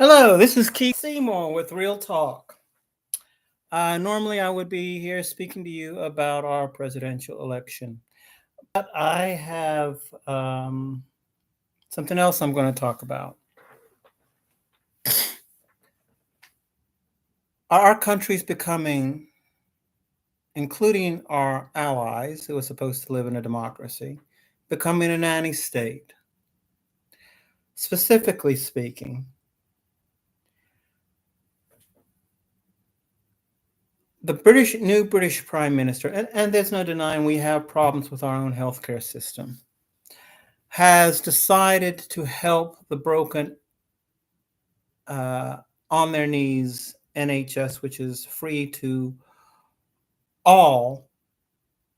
Hello, this is Keith Seymour with Real Talk. Normally, I would be here speaking to you about our presidential election, but I have something else I'm going to talk about. Our country is becoming, including our allies who are supposed to live in a democracy, becoming a nanny state. Specifically speaking, the new British Prime Minister, and there's no denying we have problems with our own healthcare system, has decided to help the broken on their knees NHS, which is free to all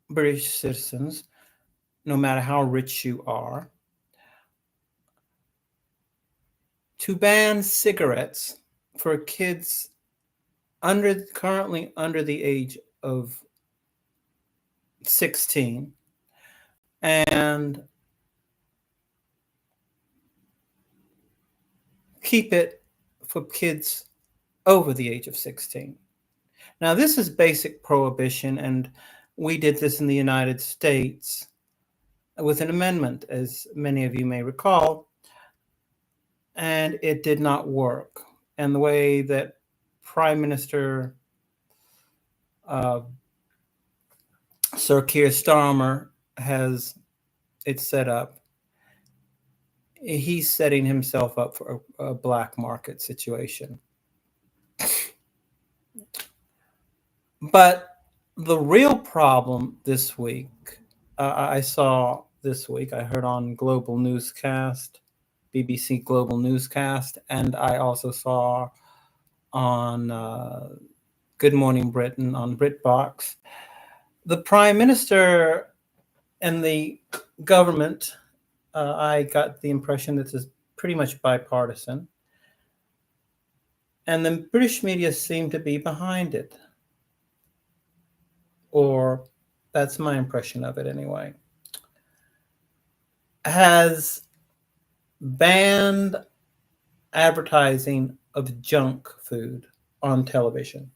British citizens, no matter how rich you are, to ban cigarettes for kids currently under the age of 16, and keep it for kids over the age of 16. Now, this is basic prohibition, and we did this in the United States with an amendment, as many of you may recall, and it did not work. And the way that Prime Minister Sir Keir Starmer has it set up, he's setting himself up for a black market situation. But the real problem this week, I heard on Global Newscast, BBC Global Newscast, and I also saw on Good Morning Britain on BritBox, the Prime Minister and the government, I got the impression that this is pretty much bipartisan, and the British media seem to be behind it. Or that's my impression of it anyway, has banned advertising of junk food on television.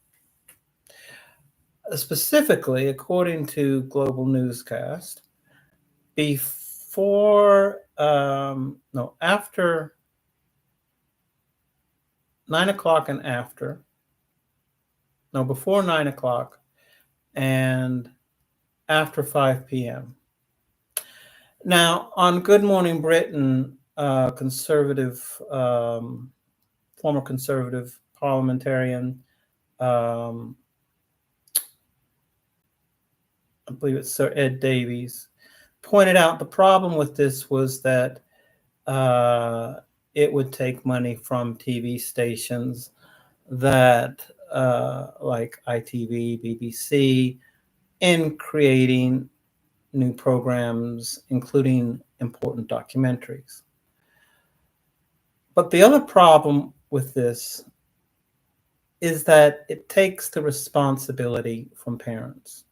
Specifically, according to Global Newscast, after 9 o'clock and after, before 9 o'clock and after 5 p.m. Now, on Good Morning Britain, former conservative parliamentarian, I believe it's Sir Ed Davies, pointed out the problem with this was that it would take money from TV stations that like ITV, BBC, in creating new programs, including important documentaries. But the other problem with this is that it takes the responsibility from parents.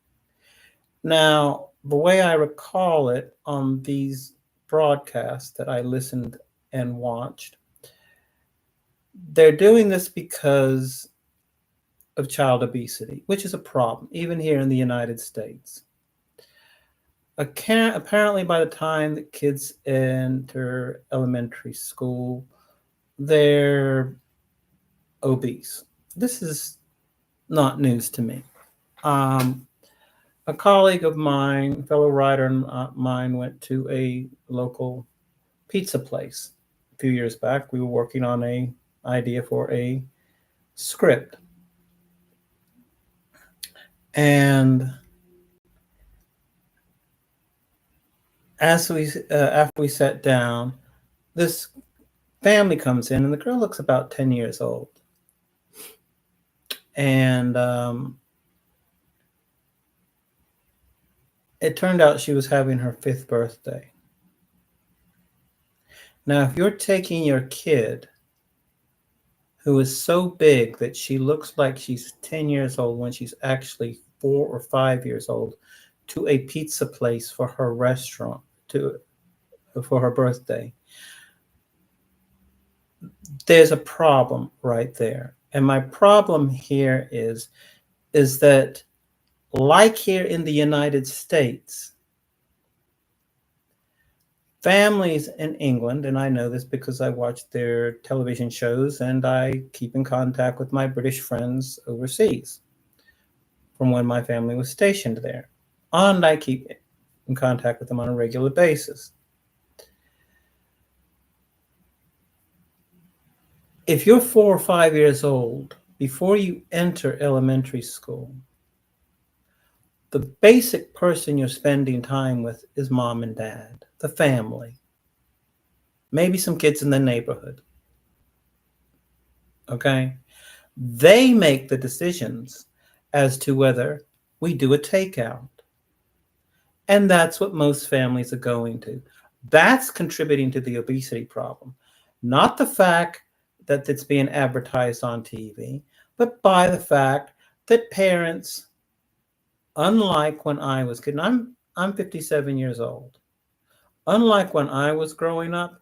Now, the way I recall it on these broadcasts that I listened and watched, they're doing this because of child obesity, which is a problem, even here in the United States. Apparently, by the time that kids enter elementary school, they're obese. This is not news to me. A colleague of mine, fellow writer of mine, went to a local pizza place a few years back. We were working on an idea for a script. And after we sat down, this family comes in, and the girl looks about 10 years old. And it turned out she was having her 5th birthday. Now, if you're taking your kid, who is so big that she looks like she's 10 years old when she's actually 4 or 5 years old, to a pizza place for her restaurant, for her birthday, there's a problem right there. And my problem here is that, like here in the United States, families in England, and I know this because I watch their television shows and I keep in contact with my British friends overseas from when my family was stationed there. And I keep in contact with them on a regular basis. If you're 4 or 5 years old, before you enter elementary school, the basic person you're spending time with is mom and dad, the family, maybe some kids in the neighborhood. Okay? They make the decisions as to whether we do a takeout. And that's what most families are going to. That's contributing to the obesity problem. Not the fact that it's being advertised on TV, but by the fact that parents, unlike when I was kid, and I'm 57 years old. Unlike when I was growing up,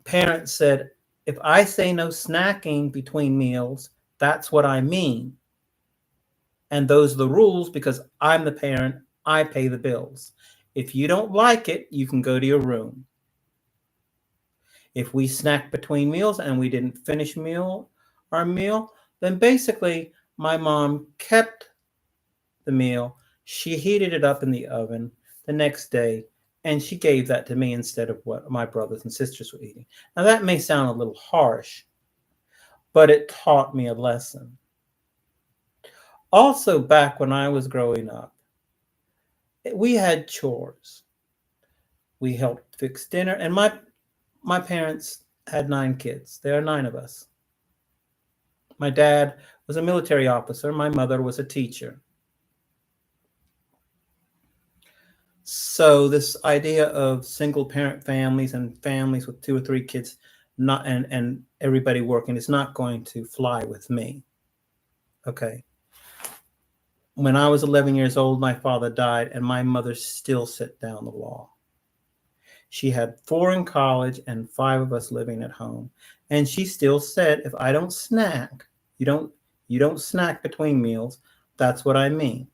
parents said, if I say no snacking between meals, that's what I mean. And those are the rules because I'm the parent, I pay the bills. If you don't like it, you can go to your room. If we snack between meals and we didn't finish our meal, then basically my mom kept the meal. She heated it up in the oven the next day, and she gave that to me instead of what my brothers and sisters were eating. Now, that may sound a little harsh, but it taught me a lesson. Also, back when I was growing up, we had chores. We helped fix dinner, and my parents had 9 kids. There are 9 of us. My dad was a military officer. My mother was a teacher. So this idea of single parent families and families with 2 or 3 kids, not and everybody working, is not going to fly with me. Okay. When I was 11 years old, my father died, and my mother still set down the law. She had 4 in college and 5 of us living at home, and she still said, if I don't snack, you don't snack between meals. That's what I mean.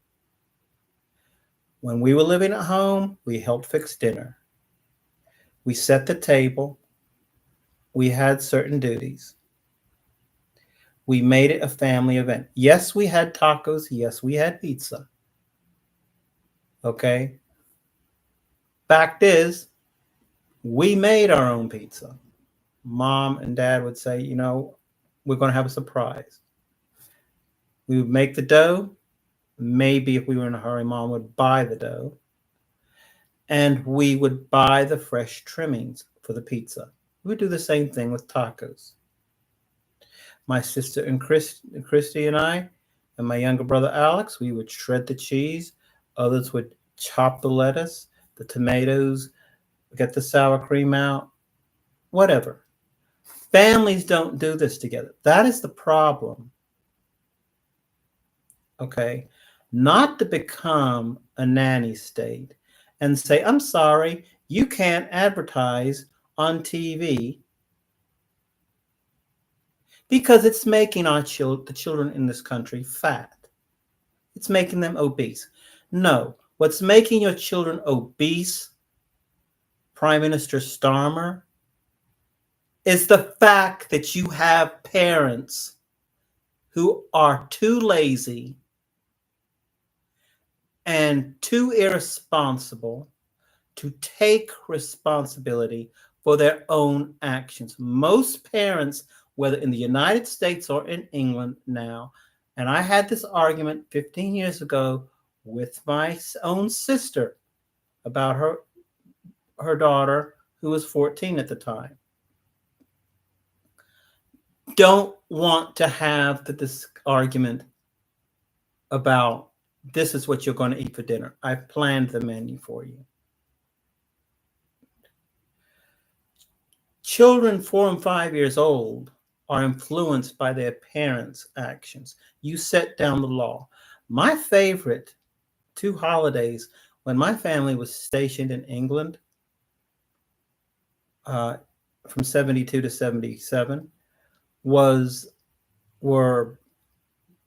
When we were living at home, we helped fix dinner. We set the table. We had certain duties. We made it a family event. Yes, we had tacos. Yes, we had pizza. Okay? Fact is, we made our own pizza. Mom and dad would say, we're going to have a surprise. We would make the dough. Maybe if we were in a hurry, mom would buy the dough. And we would buy the fresh trimmings for the pizza. We would do the same thing with tacos. My sister and Christy and I, and my younger brother Alex, we would shred the cheese. Others would chop the lettuce, the tomatoes, get the sour cream out, whatever. Families don't do this together. That is the problem. Okay? Not to become a nanny state and say, I'm sorry, you can't advertise on TV because it's making the children in this country fat. It's making them obese. No, what's making your children obese, Prime Minister Starmer, is the fact that you have parents who are too lazy and too irresponsible to take responsibility for their own actions. Most parents, whether in the United States or in England now, and I had this argument 15 years ago with my own sister about her daughter, who was 14 at the time, don't want to have this argument about this is what you're going to eat for dinner. I've planned the menu for you. Children 4 and 5 years old are influenced by their parents' actions. You set down the law. My favorite 2 holidays when my family was stationed in England, from 72 to 77 was were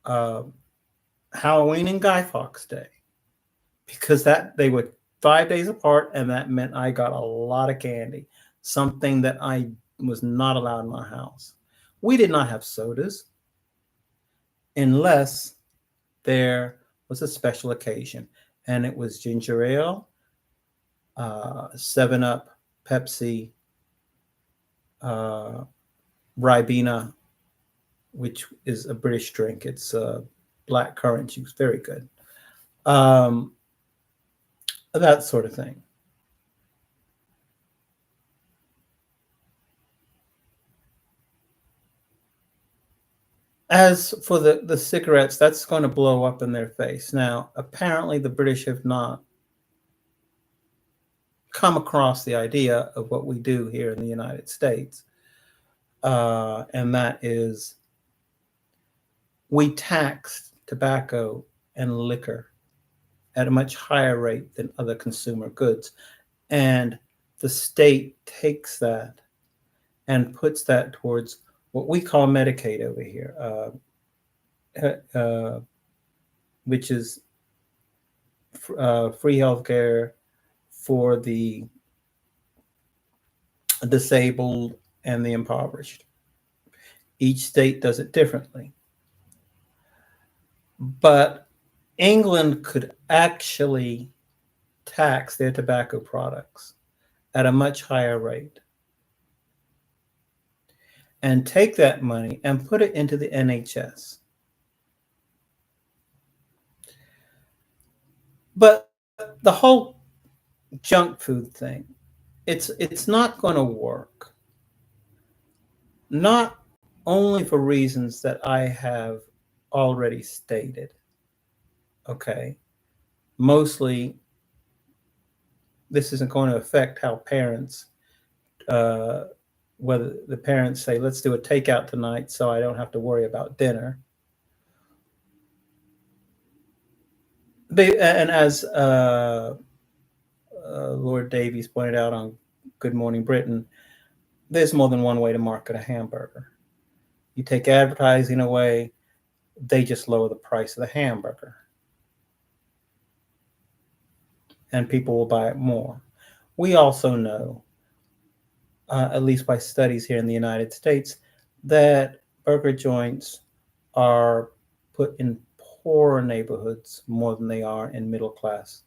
uh, Halloween and Guy Fawkes Day, because that they were 5 days apart, and that meant I got a lot of candy, something that I was not allowed in my house. We did not have sodas unless there was a special occasion, and it was ginger ale, 7-Up, Pepsi, uh, Ribena, which is a British drink. It's black currant juice, very good. Um, that sort of thing. As for the cigarettes, that's going to blow up in their face. Now, apparently, the British have not come across the idea of what we do here in the United States, and that is we tax tobacco and liquor at a much higher rate than other consumer goods. And the state takes that and puts that towards what we call Medicaid over here, which is free healthcare for the disabled and the impoverished. Each state does it differently. But England could actually tax their tobacco products at a much higher rate and take that money and put it into the NHS. But the whole junk food thing, it's not going to work. Not only for reasons that I have already stated. Okay. Mostly, this isn't going to affect how parents, whether the parents say, let's do a takeout tonight so I don't have to worry about dinner. And as Lord Davies pointed out on Good Morning Britain, there's more than one way to market a hamburger. You take advertising away, they just lower the price of the hamburger. And people will buy it more. We also know, at least by studies here in the United States, that burger joints are put in poorer neighborhoods more than they are in middle class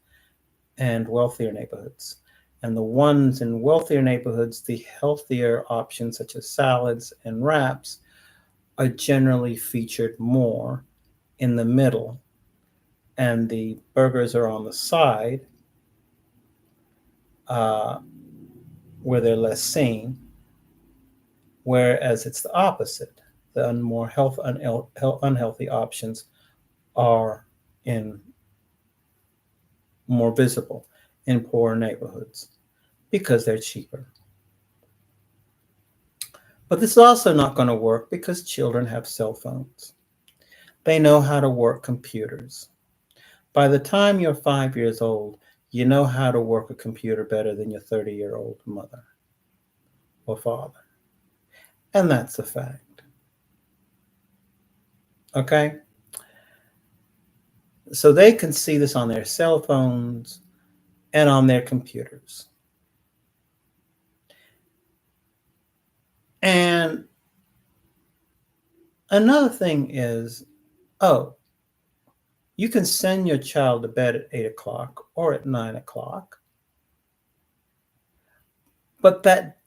and wealthier neighborhoods. And the ones in wealthier neighborhoods, the healthier options such as salads and wraps are generally featured more in the middle, and the burgers are on the side where they're less seen, whereas it's the opposite. The more unhealthy options are in more visible in poorer neighborhoods because they're cheaper. But this is also not going to work because children have cell phones. They know how to work computers. By the time you're 5 years old, you know how to work a computer better than your 30-year-old mother or father. And that's a fact. Okay? So they can see this on their cell phones and on their computers. And another thing is, you can send your child to bed at 8 o'clock or at 9 o'clock, but that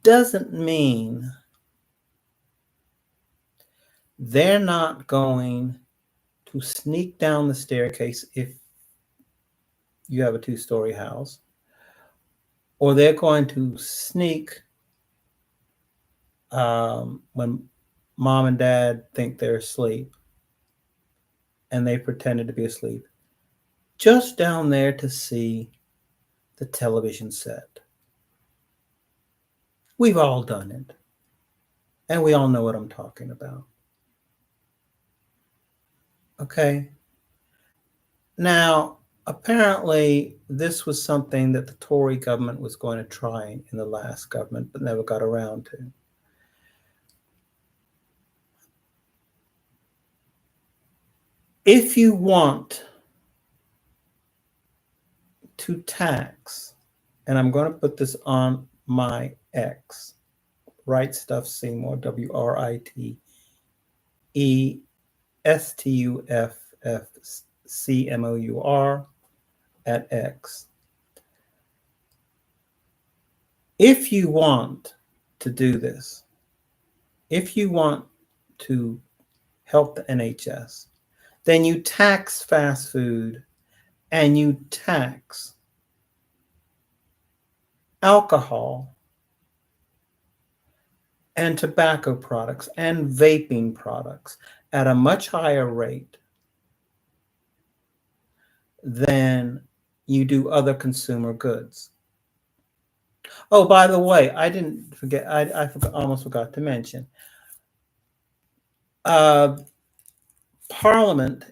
doesn't mean they're not going to sneak down the staircase if you have a 2-story house, or they're going to sneak when mom and dad think they're asleep and they pretended to be asleep, just down there to see the television set. We've all done it, and we all know what I'm talking about. Okay? Now, Apparently, this was something that the Tory government was going to try in the last government, but never got around to. If you want to tax, and I'm going to put this on my X, Right Stuff Seymour, WRITESTUFFCMOUR at X. If you want to do this, if you want to help the NHS, then you tax fast food and you tax alcohol and tobacco products and vaping products at a much higher rate than you do other consumer goods. Oh, by the way, I didn't forget, almost forgot to mention. Parliament,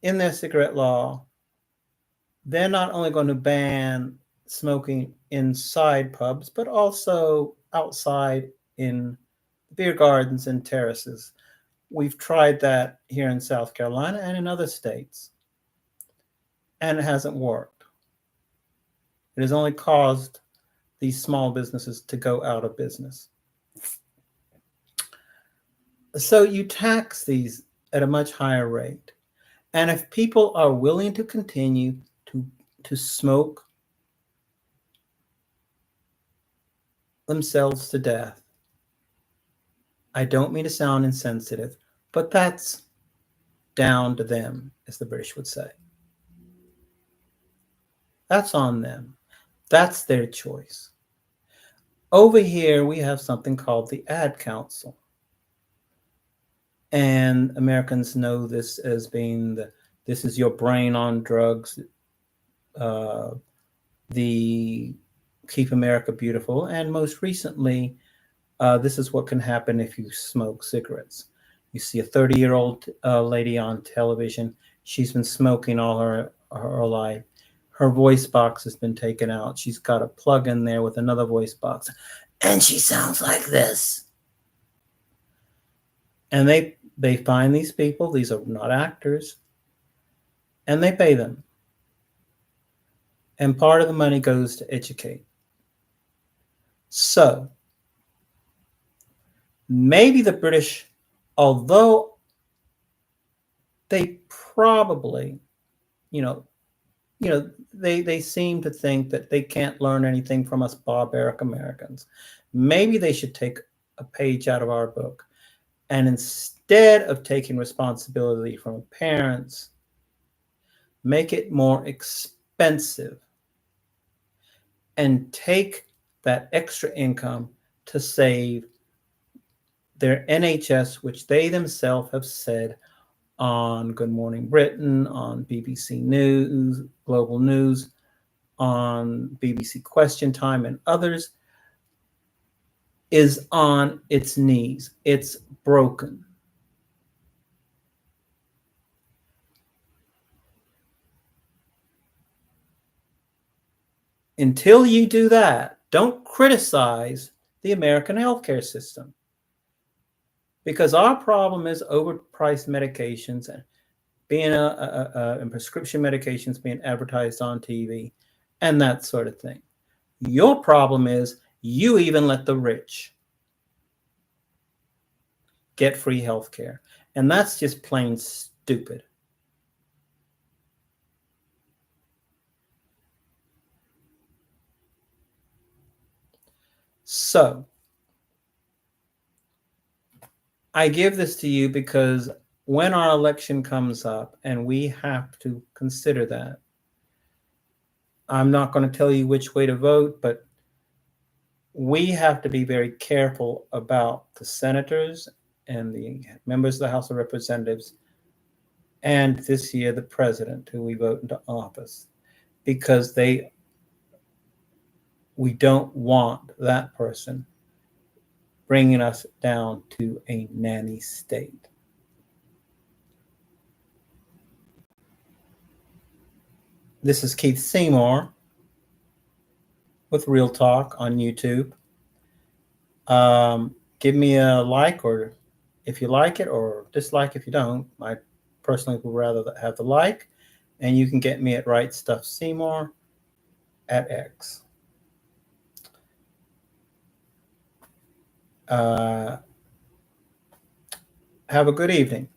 in their cigarette law, they're not only going to ban smoking inside pubs, but also outside in beer gardens and terraces. We've tried that here in South Carolina and in other states, and it hasn't worked. It has only caused these small businesses to go out of business. So you tax these at a much higher rate. And if people are willing to continue to smoke themselves to death, I don't mean to sound insensitive, but that's down to them, as the British would say. That's on them. That's their choice. Over here, we have something called the Ad Council. And Americans know this as being this is your brain on drugs, the Keep America Beautiful, and most recently, this is what can happen if you smoke cigarettes. You see a 30-year-old lady on television. She's been smoking all her life. Her voice box has been taken out. She's got a plug in there with another voice box, and she sounds like this. And they find these people. These are not actors, and they pay them. And part of the money goes to educate. So maybe the British, although they probably, they seem to think that they can't learn anything from us barbaric Americans. Maybe they should take a page out of our book, and instead of taking responsibility from parents, make it more expensive and take that extra income to save their NHS, which they themselves have said on Good Morning Britain, on BBC News, Global News, on BBC Question Time, and others, is on its knees. It's broken. Until you do that, don't criticize the American healthcare system. Because our problem is overpriced medications and being and prescription medications being advertised on TV and that sort of thing. Your problem is you even let the rich get free health care. And that's just plain stupid. So I give this to you because when our election comes up and we have to consider that, I'm not going to tell you which way to vote, but we have to be very careful about the senators and the members of the House of Representatives, and this year the president who we vote into office, because we don't want that person bringing us down to a nanny state. This is Keith Seymour with Real Talk on YouTube. Give me a like, or if you like it, or dislike if you don't. I personally would rather have the like, and you can get me at Right Stuff Seymour at X. Have a good evening.